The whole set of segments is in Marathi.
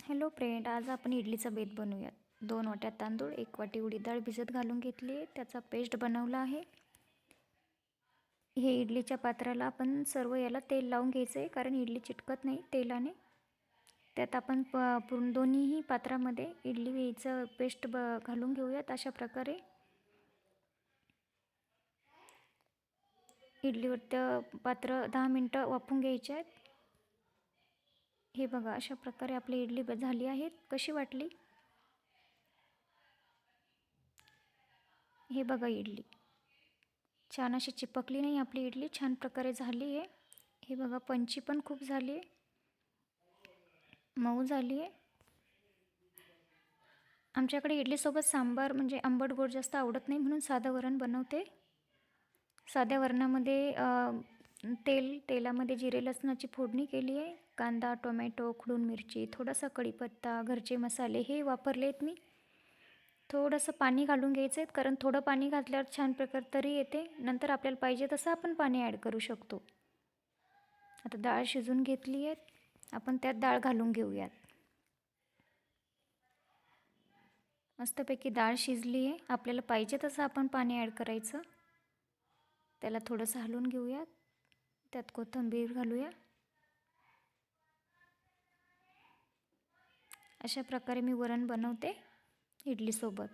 हॅलो फ्रेंड, आज आपण इडलीचा बेत बनवूयात. 2 वाट्या तांदूळ, 1 वाटी उडीद डाळ भिजत घालून घेतली आहे. त्याचा पेस्ट बनवला आहे. हे इडलीच्या पात्राला आपण सर्व याला तेल लावून घ्यायचं आहे, कारण इडली चिटकत नाही तेलाने. त्यात आपण पूर्ण दोन्हीही पात्रामध्ये इडलीचं पेस्ट घालून घेऊयात. अशा प्रकारे इडलीवर पात्र 10 मिनटं वाफवून घ्यायचे आहेत. हे बघा, अशा प्रकारे आपली इडली झाली आहे. कशी वाटली? हे बघा, इडली छान अशी चिपकली नाही. आपली इडली छान प्रकारे झाली आहे. हे बघा, पंची पण खूप झाली आहे, मऊ झाली आहे. आमच्याकडे इडलीसोबत सांबार म्हणजे आंबट गोड जास्त आवडत नाही, म्हणून साधं वरण बनवते. साध्या वरणामध्ये तेलामध्ये जिरे लसणाची फोडणी केली आहे. कांदा, टोमॅटो, खुडून मिरची, थोडासा कढीपत्ता, घरचे मसाले हे वापरले आहेत मी. थोडंसं पाणी घालून घ्यायचं आहे, कारण थोडं पाणी घातल्यावर छान प्रकारे तरी येते. नंतर आपल्याला पाहिजे तसं आपण पाणी ॲड करू शकतो. आता डाळ शिजून घेतली आहे, आपण त्यात डाळ घालून घेऊयात. मस्तपैकी डाळ शिजली आहे. आपल्याला पाहिजे तसं आपण पाणी ॲड करायचं. त्याला थोडंसं हलवून घेऊयात. त्यात कोथिंबीर घालूया. अशा प्रकारे मी वरण बनवते इडलीसोबत.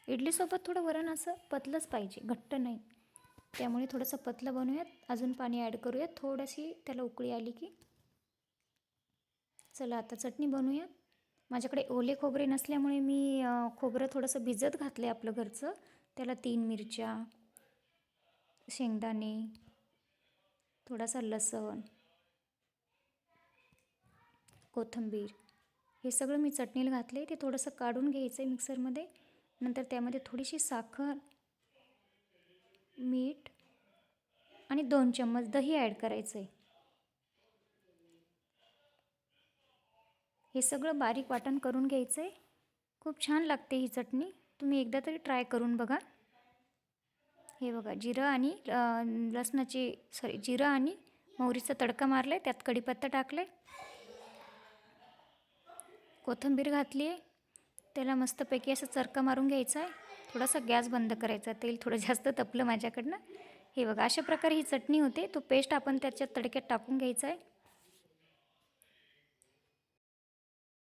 इडलीसोबत थोडं वरण असं पतलंच पाहिजे, घट्ट नाही. त्यामुळे थोडंसं पतलं बनवूयात. अजून पाणी ॲड करूयात. थोडीशी त्याला उकळी आली की. चला आता चटणी बनवूयात. माझ्याकडे ओले खोबरे नसल्यामुळे मी खोबरं थोडंसं भिजत घातलं आहे आपलं घरचं. त्याला 3 मिरच्या, शेंगदाणे, थोडासा लसूण, कोथिंबीर हे सगळं मी चटणीला घातले. ते थोडंसं काढून घ्यायचं आहे मिक्सरमध्ये. नंतर त्यामध्ये थोडीशी साखर, मीठ आणि 2 चम्मच दही ॲड करायचं आहे. हे सगळं बारीक वाटण करून घ्यायचं आहे. खूप छान लागते ही चटणी. तुम्ही एकदा तरी ट्राय करून बघा. हे बघा, जिरं आणि मोहरीचा तडका मारला आहे. त्यात कढीपत्ता टाकले, कोथिंबीर घातली आहे. त्याला मस्तपैकी असं चरका मारून घ्यायचा आहे. थोडासा गॅस बंद करायचा. तेल थोडं जास्त तपलं माझ्याकडनं. हे बघा, अशा प्रकारे ही चटणी होते. तो पेस्ट आपण त्याच्यात तडक्यात टाकून घ्यायचा आहे.